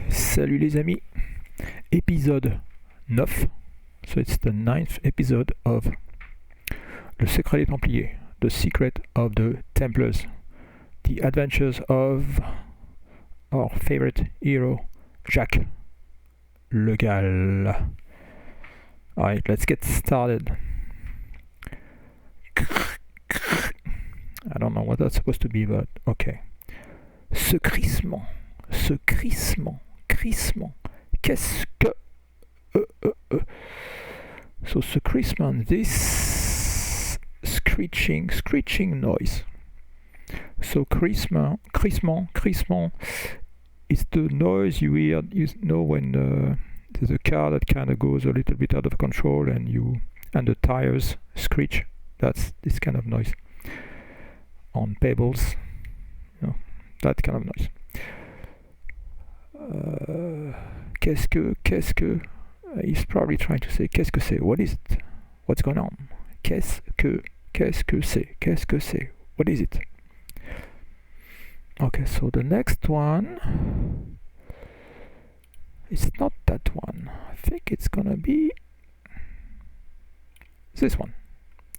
Salut les amis, épisode 9, so it's the 9th episode of Le Secret des Templiers, The Secret of the Templars, the adventures of our favorite hero, Jacques Le Gall. Alright, let's get started. I don't know what that's supposed to be, but okay. Ce crissement, qu'est-ce que... So ce crissement, this screeching noise. So crissement is the noise you hear, when there's a car that kind of goes a little bit out of control and the tires screech. That's this kind of noise. On pebbles, that kind of noise. Qu'est-ce que he's probably trying to say qu'est-ce que c'est, what is it, what's going on, qu'est-ce que c'est, what is it? Okay, so the next one, it's not that one, I think it's gonna be this one.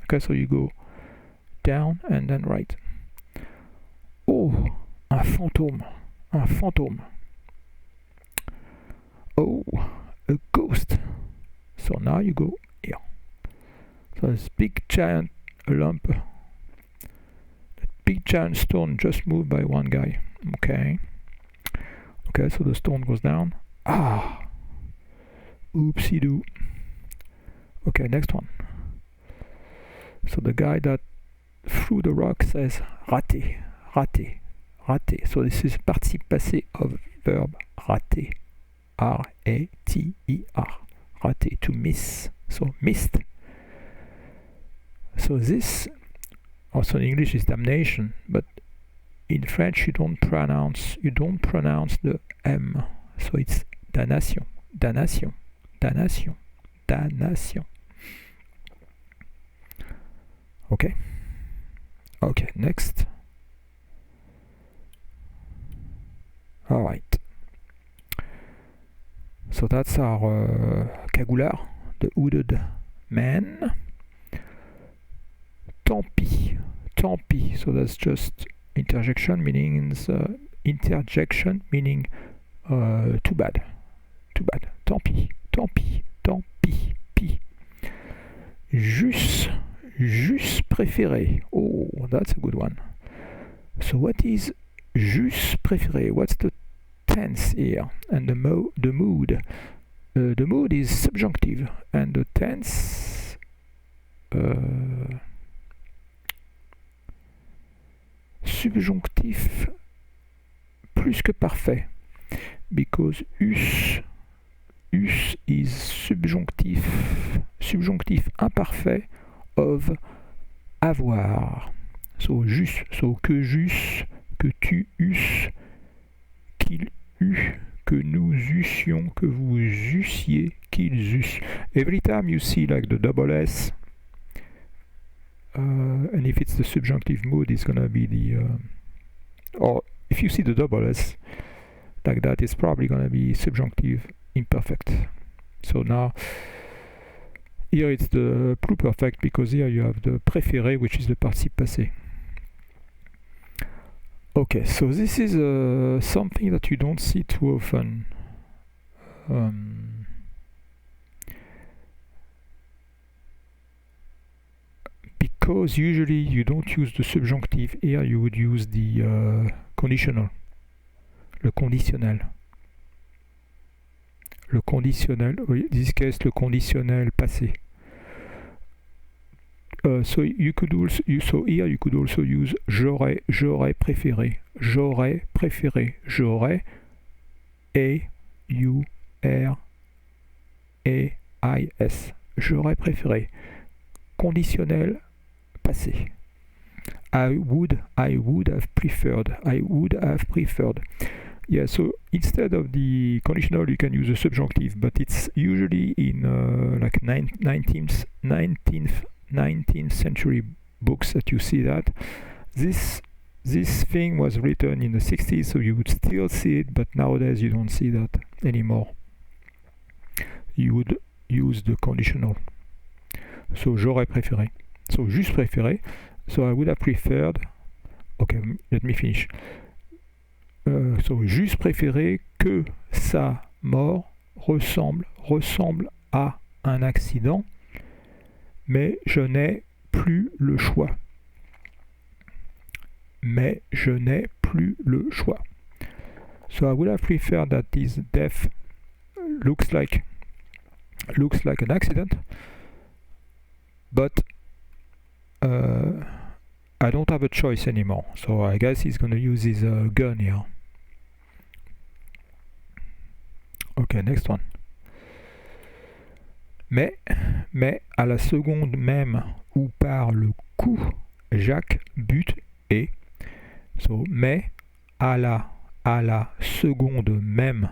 Okay, so you go down and then right. Oh, un fantôme. Oh, a ghost. So now you go here. So this big giant lump, that big giant stone just moved by one guy. Okay, so the stone goes down. Oopsie doo. Okay, next one. So the guy that threw the rock says raté. So this is participe passé of verb rater. R-A-T-E-R. Rater, to miss. So missed. So this also in English is damnation, but in French you don't pronounce the M. So it's damnation. Okay, next. All right. So that's our cagoulard, the hooded man. Tant pis. So that's just interjection meaning too bad. Tant pis. Jus préféré. Oh, that's a good one. So what is jus préféré? What's the tense here? And the mood. The mood is subjunctive, and the tense subjonctif plus que parfait, because us is subjonctif imparfait of avoir. So jus, so que jus, que tu eusses, qu'il eut, que nous eussions, que vous eussiez, qu'ils eussent. Every time you see like the double S, and if it's the subjunctive mood, it's gonna be the or if you see the double S like that, it's probably gonna be subjunctive imperfect. So now here it's the pluperfect, because here you have the préféré, which is the participe passé. Okay, so this is something that you don't see too often. Because usually you don't use the subjunctive. Here you would use the conditional. Le conditionnel. In this case, le conditionnel passé. So you could also here you could also use j'aurais préféré, j'aurais, A-U-R-A-I-S, j'aurais préféré, conditionnel passé. I would have preferred. Yeah, so instead of the conditional you can use a subjunctive, but it's usually in like 19th century books that you see that. This this thing was written in the 60s, so you would still see it, but nowadays you don't see that anymore. You would use the conditional. So j'aurais préféré. So juste préféré. So I would have preferred. Okay, let me finish. So juste préféré que sa mort ressemble à un accident, mais je n'ai plus le choix. Mais je n'ai plus le choix. So I would have preferred that this death looks like an accident, but I don't have a choice anymore. So I guess he's going to use his gun here. Okay, next one. Mais à la seconde même où par le coup Jacques bute et so, mais à la seconde même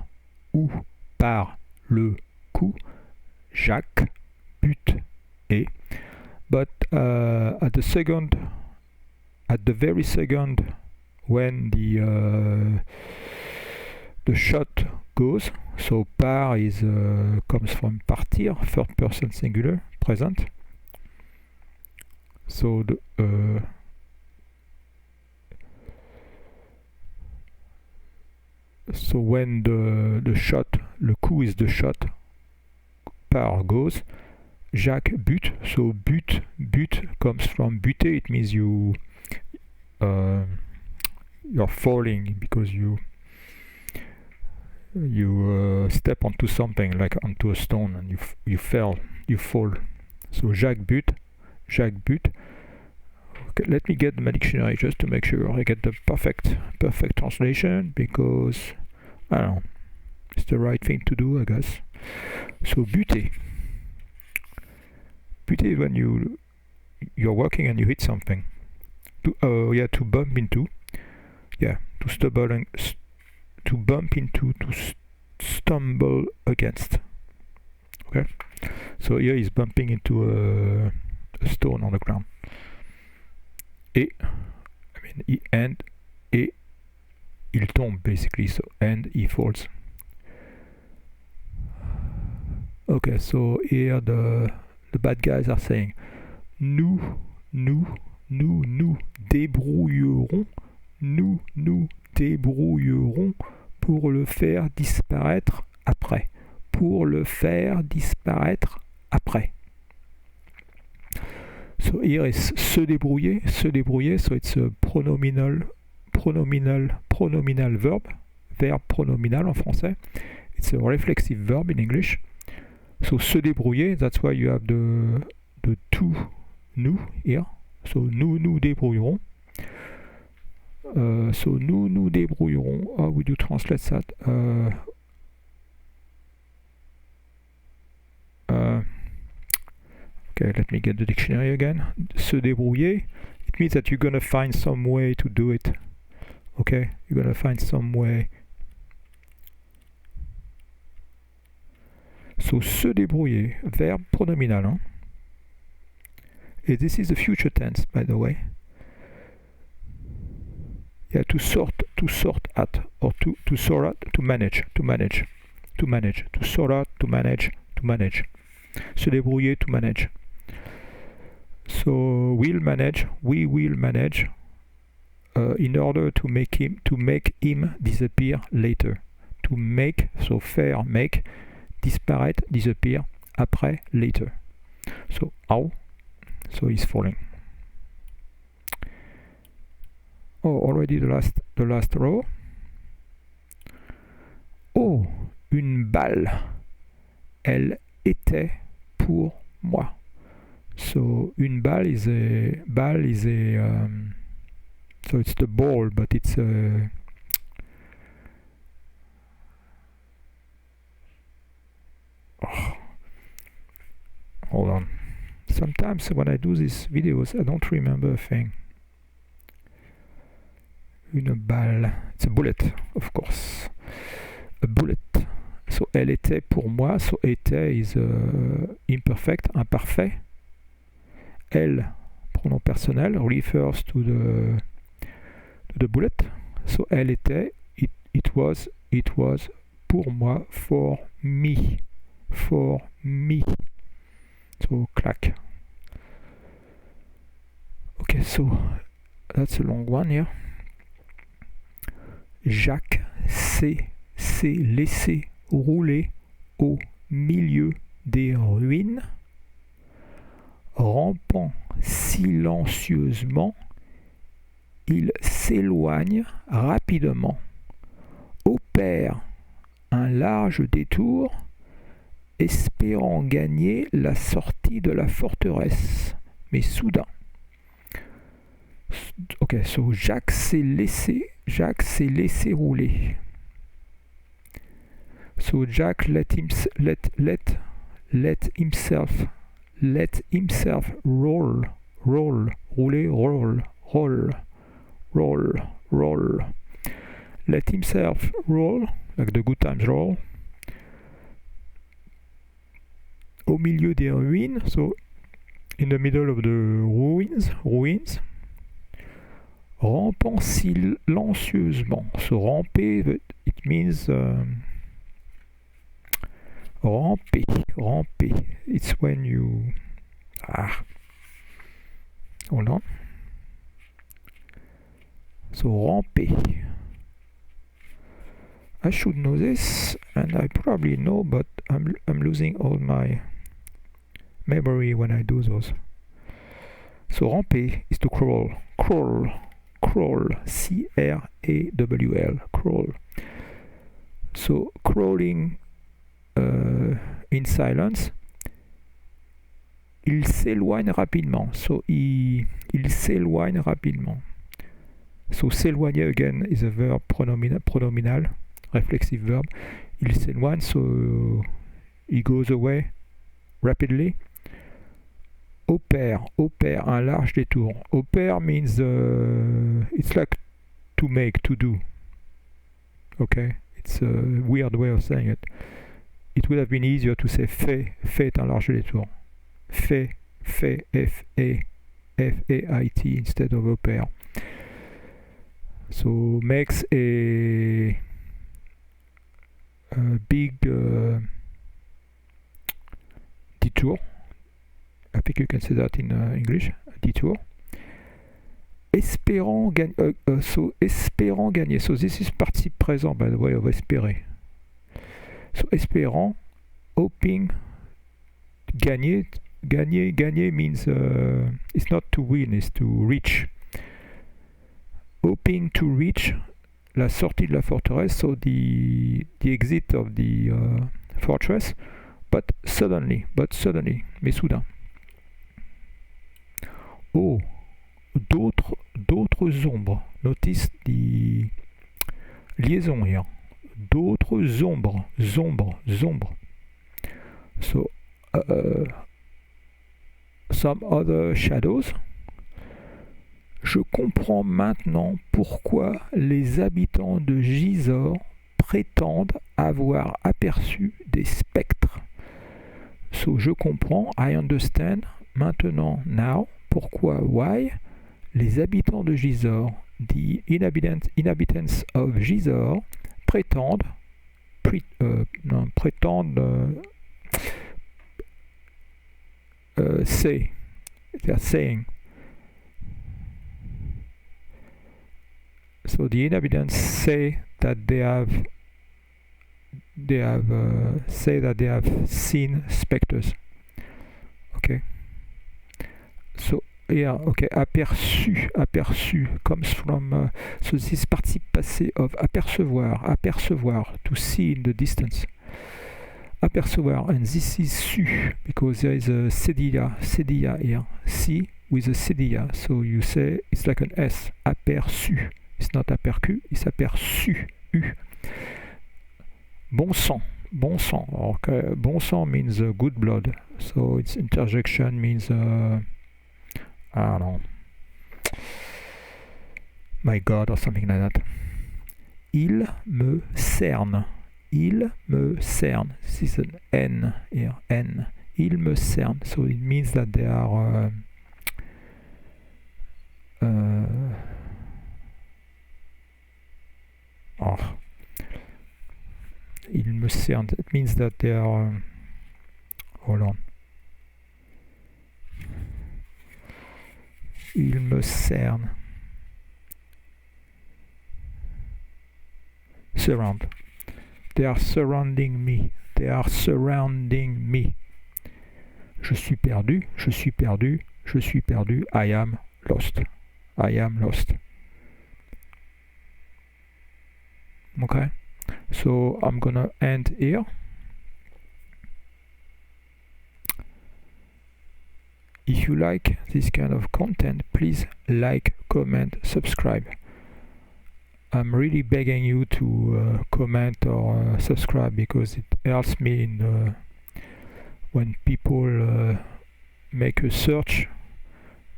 où par le coup Jacques bute et but at the very second when the shot goes, so par is comes from partir, third person singular, present. So so when the shot, le coup is the shot, par goes, Jacques bute. So bute comes from buter. It means you're falling because you step onto something, like onto a stone, and you fall. So Jacques bute. Okay, let me get my dictionary just to make sure I get the perfect translation, because I don't know, it's the right thing to do, I guess. So buter is when you're working and you hit something. To bump into. Yeah, to stumble and to bump into, to stumble against. Okay, so here he's bumping into a stone on the ground. Et il tombe basically, so and he falls. Okay, so here the bad guys are saying nous débrouillerons pour le faire disparaître après. So here is se débrouiller, so it's a pronominal verb pronominal en français. It's a reflexive verb in English. So se débrouiller, that's why you have the to nous here. So nous débrouillerons. So nous débrouillerons. How would you translate that? Okay, let me get the dictionary again. Se débrouiller, it means that you're gonna find some way to do it. Okay, you're gonna find some way. So se débrouiller, verb pronominal. Hein? And this is the future tense, by the way. Yeah, to sort at, or to sort out, to manage, to sort out, to manage. Se débrouiller, to manage. So we will manage in order to make him disappear later. To make, so faire, make, disparaître, disappear, après, later. So how? So he's falling. Oh, already the last row. Oh, une balle. Elle était pour moi. So une balle is a so it's the ball, but it's a hold on. Sometimes when I do these videos, I don't remember a thing. Une balle. It's a bullet, of course. A bullet. So elle était pour moi. So était is imperfect, imparfait. Elle, pronom personnel, refers to the the bullet. So elle était, it was, pour moi, for me. So clack. Okay, so that's a long one here. Jacques s'est laissé rouler au milieu des ruines, rampant silencieusement, il s'éloigne rapidement, opère un large détour, espérant gagner la sortie de la forteresse, mais soudain. Ok, so Jacques s'est laissé rouler. So Jack let himself roll. Let himself roll, like the Good Times roll. Au milieu des ruines, so in the middle of the ruins. Rampant silencieusement. So ramper, it means ramper. It's when you hold on. So ramper. I should know this, and I probably know, but I'm losing all my memory when I do those. So ramper is to crawl. C-R-A-W-L. Crawl. So crawling in silence. Il s'éloigne rapidement. So il s'éloigne rapidement. So s'éloigner again is a verb pronominal, reflexive verb. Il s'éloigne, so he goes away rapidly. Opère, un large détour. Opère means it's like to make, to do. Okay, it's a weird way of saying it. It would have been easier to say fait un large détour. Fait, F-A-I-T instead of opère. So makes a big detour. I think you can say that in English, detour. Espérant gagner. Espérant gagner. So this is participe présent, by the way, of espérer. So espérant, hoping, gagner. Gagner means it's not to win, it's to reach. Hoping to reach la sortie de la forteresse, so the exit of the fortress, but suddenly, mais soudain. Oh, d'autres ombres. Notice the liaison here. D'autres ombres. So, some other shadows. Je comprends maintenant pourquoi les habitants de Gisors prétendent avoir aperçu des spectres. So, je comprends, I understand, maintenant, now, pourquoi, why, les habitants de Gisors, the inhabitants of Gisors, prétendent, say, they're saying. So the inhabitants say that they have seen specters. Okay. So yeah, okay. Aperçu comes from so this is participe passé of apercevoir, to see in the distance. Apercevoir, and this is su because there is a cedilla here. See with a cedilla, so you say it's like an S. Aperçu. It's not aperçu, it's aperçu. Bon sang. Okay. Bon sang means good blood. So its interjection means I don't know, my God or something like that. Il me cerne. This is an N here. N. Il me cerne. So it means that they are Il me cerne. It means that they are... hold on. Il me cerne. Surround. They are surrounding me. They are surrounding me. Je suis perdu. Je suis perdu. Je suis perdu. I am lost. I am lost. Okay. So I'm gonna end here. If you like this kind of content, please like, comment, subscribe. I'm really begging you to comment or subscribe, because it helps me in when people make a search,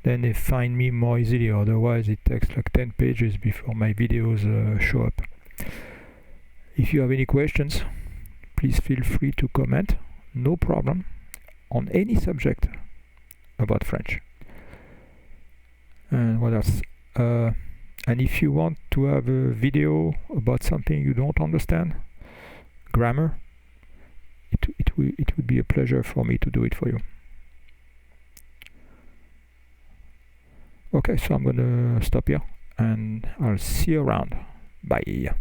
then they find me more easily. Otherwise it takes like 10 pages before my videos show up. If you have any questions, please feel free to comment, no problem, on any subject about French. And what else? And if you want to have a video about something you don't understand, grammar, it would be a pleasure for me to do it for you. Okay, so I'm gonna stop here and I'll see you around. Bye.